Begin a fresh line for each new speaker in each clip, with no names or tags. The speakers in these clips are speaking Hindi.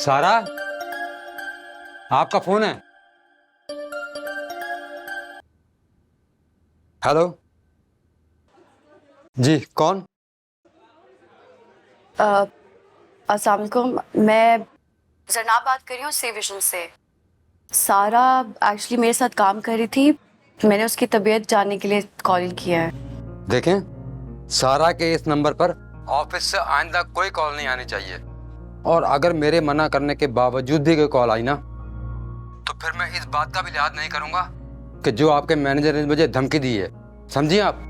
सारा, आपका फोन है। हेलो जी, कौन?
अस्सलाम वालेकुम, मैं जरनाब बात कर रही हूँ सी विजन से। सारा एक्चुअली मेरे साथ काम कर रही थी, मैंने उसकी तबीयत जानने के लिए कॉल किया है।
देखें, सारा के इस नंबर पर ऑफिस से आइंदा कोई कॉल नहीं आनी चाहिए, और अगर मेरे मना करने के बावजूद भी कोई कॉल आई ना, तो फिर मैं इस बात का भी लिहाज नहीं करूंगा कि जो आपके मैनेजर ने मुझे धमकी दी है। समझिए आप?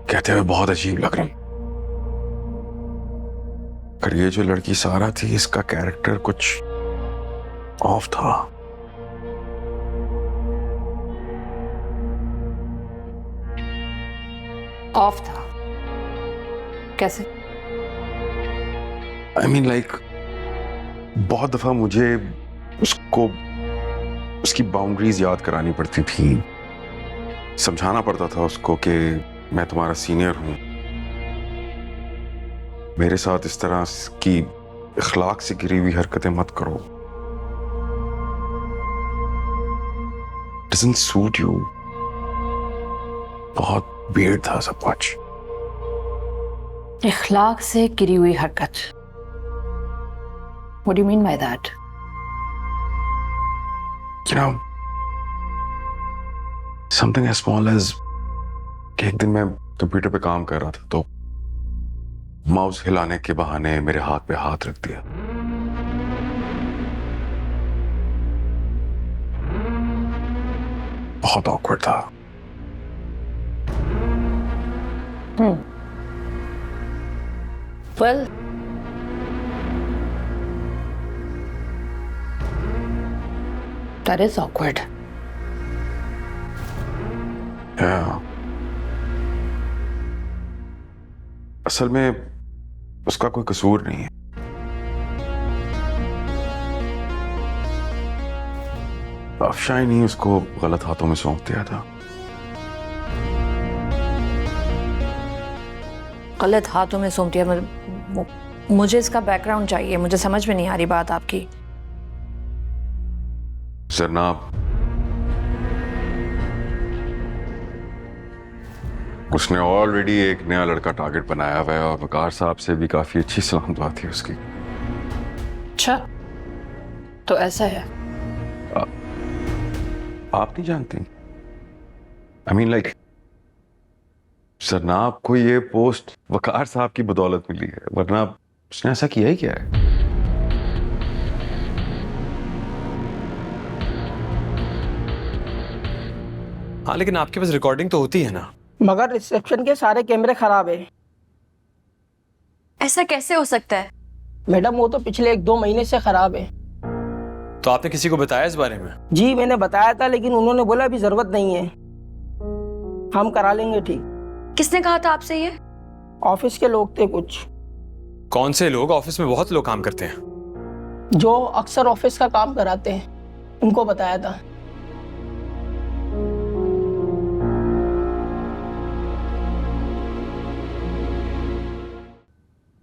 कहते हुए बहुत अजीब लग रही। पर ये जो लड़की सारा थी, इसका कैरेक्टर कुछ ऑफ था।
ऑफ था? कैसे?
आई मीन लाइक, बहुत दफा मुझे उसको उसकी बाउंड्रीज याद करानी पड़ती थी, समझाना पड़ता था उसको कि मैं तुम्हारा सीनियर हूं, मेरे साथ इस तरह की इखलाक से गिरी हुई हरकतें मत करो। Doesn't suit you। बहुत weird था सब कुछ।
इखलाक से गिरी हुई हरकत? What do you mean by that?
You know, something as small as कि एक दिन मैं कंप्यूटर पे काम कर रहा था, तो माउस हिलाने के बहाने मेरे हाथ पे हाथ रख दिया। बहुत ऑकवर्ड था।
Well, that is awkward.
Yeah। असल में उसका कोई कसूर नहीं है। अफशाई ने उसको गलत हाथों में सौंप दिया था।
गलत हाथों में सौंप दिया? मुझे इसका बैकग्राउंड चाहिए, मुझे समझ में नहीं आ रही बात आपकी।
जरनाब, उसने ऑलरेडी एक नया लड़का टारगेट बनाया हुआ है, और वकार साहब से भी काफी अच्छी सलामत बात थी उसकी।
अच्छा, तो ऐसा है?
आप नहीं जानती? आई मीन लाइक, जरनाब को ये पोस्ट वकार साहब की बदौलत मिली है, वरना उसने ऐसा किया ही क्या है?
हाँ, लेकिन आपके पास रिकॉर्डिंग तो होती है ना?
मगर रिसेप्शन के सारे कैमरे खराब है।
ऐसा कैसे हो सकता है?
मैडम, वो तो पिछले 1-2 महीने से खराब है।
तो आपने किसी को बताया इस बारे में?
जी, मैंने बताया था, लेकिन उन्होंने बोला अभी जरूरत नहीं है, हम करा लेंगे ठीक।
किसने कहा था आपसे ये?
ऑफिस के लोग थे कुछ।
कौन से लोग? ऑफिस में बहुत लोग काम करते हैं।
जो अक्सर ऑफिस का काम कराते हैं, उनको बताया था।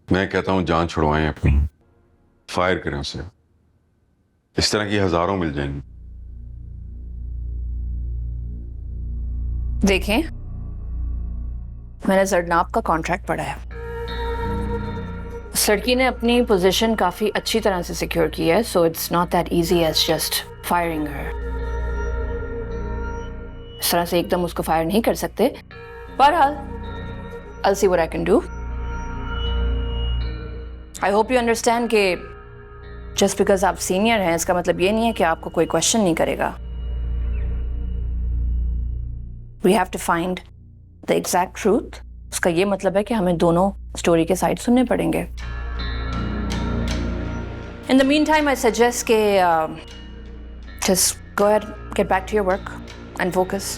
मैं कहता हूं जान छुड़वाएं अपनी, फायर करें उसे। इस तरह की हजारों मिल जाएंगी।
देखें, मैंने जरनाब का कॉन्ट्रैक्ट पढ़ा है। उस लड़की ने अपनी पोजीशन काफी अच्छी तरह से सिक्योर की है, so it's not that easy as just firing her. इस तरह से एकदम उसको फायर नहीं कर सकते। बहरहाल, I'll see what I can do. I hope you understand कि जस्ट बिकॉज आप सीनियर हैं, इसका मतलब ये नहीं है कि आपको कोई क्वेश्चन नहीं करेगा। We have to find the exact truth. उसका ये मतलब है कि हमें दोनों स्टोरी के साइड सुनने पड़ेंगे। In the meantime, I suggest कि just go ahead, get back to your work and focus.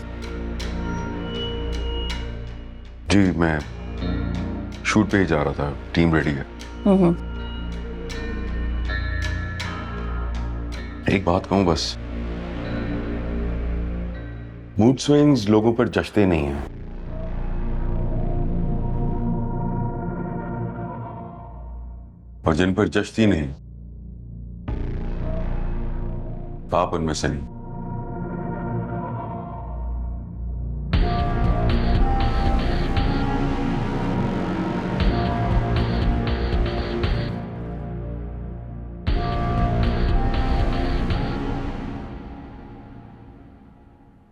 जी मैं शूट पे ही जा रहा था, टीम रेडी है। एक बात कहूं बस, मूड स्विंग्स लोगों पर जचते नहीं हैं। और जिन पर जचती नहीं, आप उनमें से नहीं।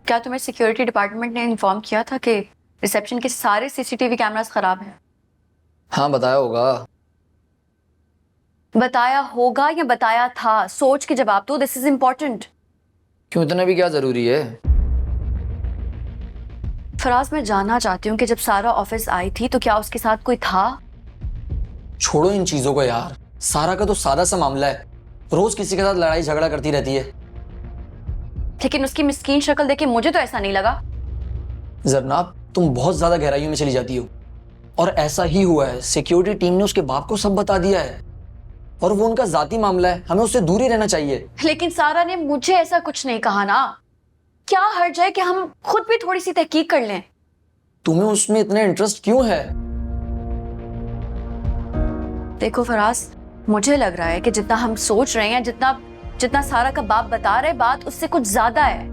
क्या तुम्हें सिक्योरिटी डिपार्टमेंट ने इन्फॉर्म किया था कि रिसेप्शन के सारे सीसीटीवी कैमरास खराब हैं?
हाँ बताया होगा।
बताया होगा या बताया था? सोच के जवाब दो, दिस इज इम्पोर्टेंट।
क्यों, इतना भी क्या जरूरी है?
फराज, मैं जानना चाहती हूँ कि जब सारा ऑफिस आई थी तो क्या उसके साथ कोई था?
छोड़ो इन चीजों को यार, सारा का तो सादा सा मामला है, रोज किसी के साथ लड़ाई झगड़ा करती रहती है।
लेकिन उसकी मिस्कीन शक्ल देखे मुझे तो ऐसा नहीं लगा।
जरनाब, तुम बहुत ज्यादा गहराइयों में चली जाती हो, और ऐसा ही हुआ है। सिक्योरिटी टीम ने उसके बाप को सब बता दिया है, और वो उनका जाती मामला है, हमें उससे दूर ही रहना चाहिए।
लेकिन सारा ने मुझे ऐसा कुछ नहीं कहा ना। क्या हर्ज है कि हम खुद भी थोड़ी सी तहकीक कर लें?
तुम्हें उसमें इतना इंटरेस्ट क्यों है?
देखो फराज, मुझे लग रहा है कि जितना हम सोच रहे हैं, जितना सारा का बाप बता रहे, बात उससे कुछ ज्यादा है।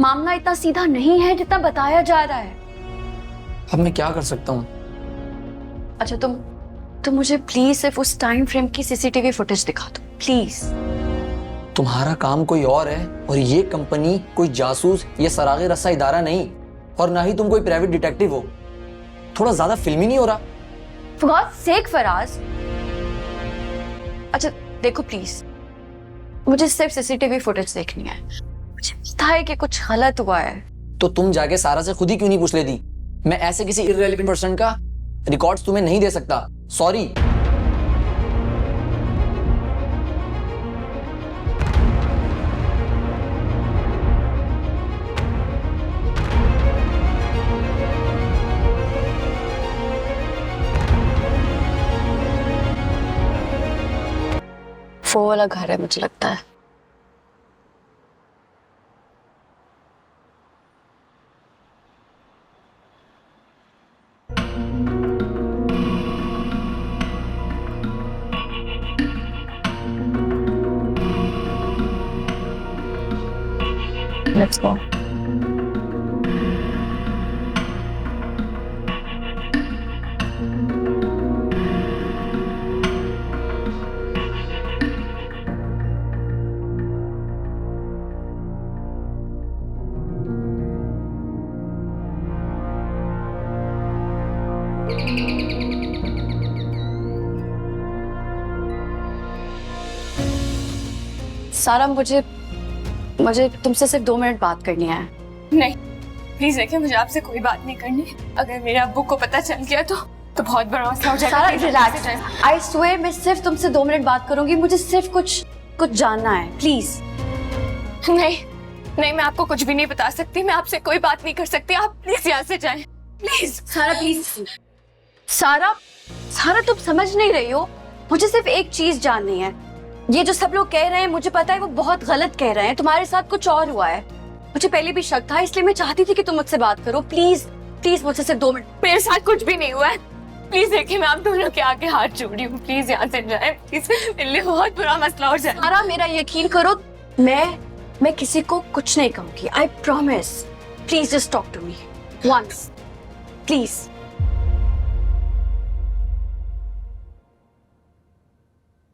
मामला इतना सीधा नहीं है जितना बताया जा रहा है।
अब मैं क्या कर सकता हूँ?
अच्छा, तुम मुझे प्लीज सिर्फ उस टाइम फ्रेम की सीसीटीवी फुटेज दिखा दो प्लीज।
तुम्हारा काम कोई और है, और ये कंपनी कोई जासूस या सरागे रस्सा इदारा नहीं, और ना ही तुम कोई प्राइवेट डिटेक्टिव हो। थोड़ा ज्यादा फिल्मी नहीं हो रहा?
For God's sake, Faraz. अच्छा देखो प्लीज, मुझे सिर्फ सीसीटीवी फुटेज देखनी है। मुझे पता है कि कुछ गलत हुआ है।
तो तुम जाके सारा से खुद ही क्यों नहीं पूछ लेती? मैं ऐसे किसी इररिलेवेंट पर्सन का रिकॉर्ड्स तुम्हें नहीं दे सकता, सॉरी।
वो वाला घर है मुझे लगता है। Let's go. सारा, मुझे तुमसे सिर्फ 2 मिनट बात करनी है।
नहीं प्लीज देखिए, मुझे आपसे कोई बात नहीं करनी। अगर मेरे अब्बू को पता चल गया तो बहुत बड़ा मसला हो जाएगा।
सारा रिलैक्स, आई स्वेयर मैं सिर्फ तुमसे 2 मिनट बात करूंगी। मुझे सिर्फ कुछ जानना है, प्लीज।
नहीं, मैं आपको कुछ भी नहीं बता सकती। मैं आपसे कोई बात नहीं कर सकती। आप प्लीज यहाँ से जाएं, प्लीज।
सारा प्लीज। सारा तुम समझ नहीं रही हो। मुझे सिर्फ एक चीज जाननी है। ये जो सब लोग कह रहे हैं, मुझे पता है वो बहुत गलत कह रहे हैं। तुम्हारे साथ कुछ और हुआ है। मुझे पहले भी शक था, इसलिए मैं चाहती थी कि तुम मुझसे बात करो। प्लीज मुझसे सिर्फ 2 मिनट।
मेरे साथ कुछ भी नहीं हुआ है। प्लीज देखिए, मैं आप दोनों के आगे हाथ जोड़ रही हूँ। प्लीज यहाँ से जाए, प्लीज। मेरे लिए बहुत बुरा मसला हो जाए।
सारा, मेरा यकीन करो, मैं किसी को कुछ नहीं कहूंगी। I promise. Please just talk to me once, please.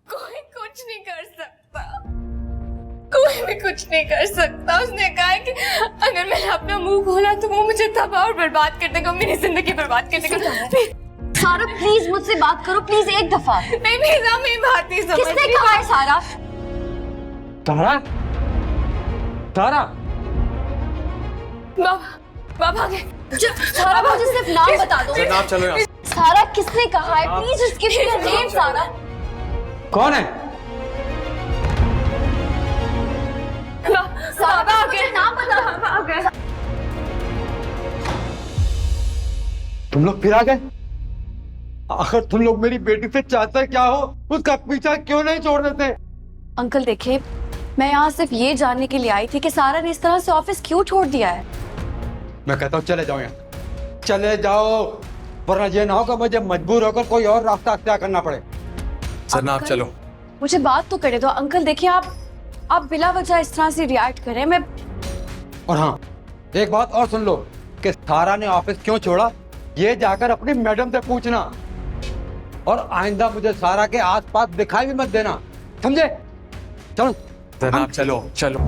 कोई कुछ नहीं कर सकता, कोई भी कुछ नहीं कर सकता। उसने कहा कि अगर मैंने अपना मुंह खोला तो वो मुझे तबाह और बर्बाद कर देगा, मेरी जिंदगी बर्बाद कर देगा।
सारा प्लीज मुझसे बात करो, प्लीज एक दफा।
नहीं मेरा, मेरी बात नहीं समझ।
किसने कहा है सारा?
तारा
बाबा गए।
सारा, मुझे सिर्फ नाम बता दो।
जनाब चलो यहाँ।
सारा, किसने कहा है? Please just give me your name. सारा
कौन है? तुम लोग फिर आ गए? आखिर तुम लोग मेरी बेटी से चाहते क्या हो? उसका पीछा क्यों नहीं छोड़ देते?
अंकल देखिए, मैं यहाँ सिर्फ ये जानने के लिए आई थी कि सारा ने इस तरह से ऑफिस क्यों छोड़ दिया है।
मैं कहता हूँ चले जाओ यहाँ, चले जाओ, वरना ये ना हो कि मुझे मजबूर होकर कोई और रास्ता अख्तियार करना पड़े।
जरनाब
अंकल,
चलो।
मुझे बात तो करे दो। अंकल देखिए, आप बिला वजह इस तरह से रिएक्ट करें। मैं
और हाँ, एक बात और सुन लो कि सारा ने ऑफिस क्यों छोड़ा, ये जाकर अपनी मैडम से पूछना, और आइंदा मुझे सारा के आसपास दिखाई भी मत देना, समझे? चलो
जरनाब चलो चलो।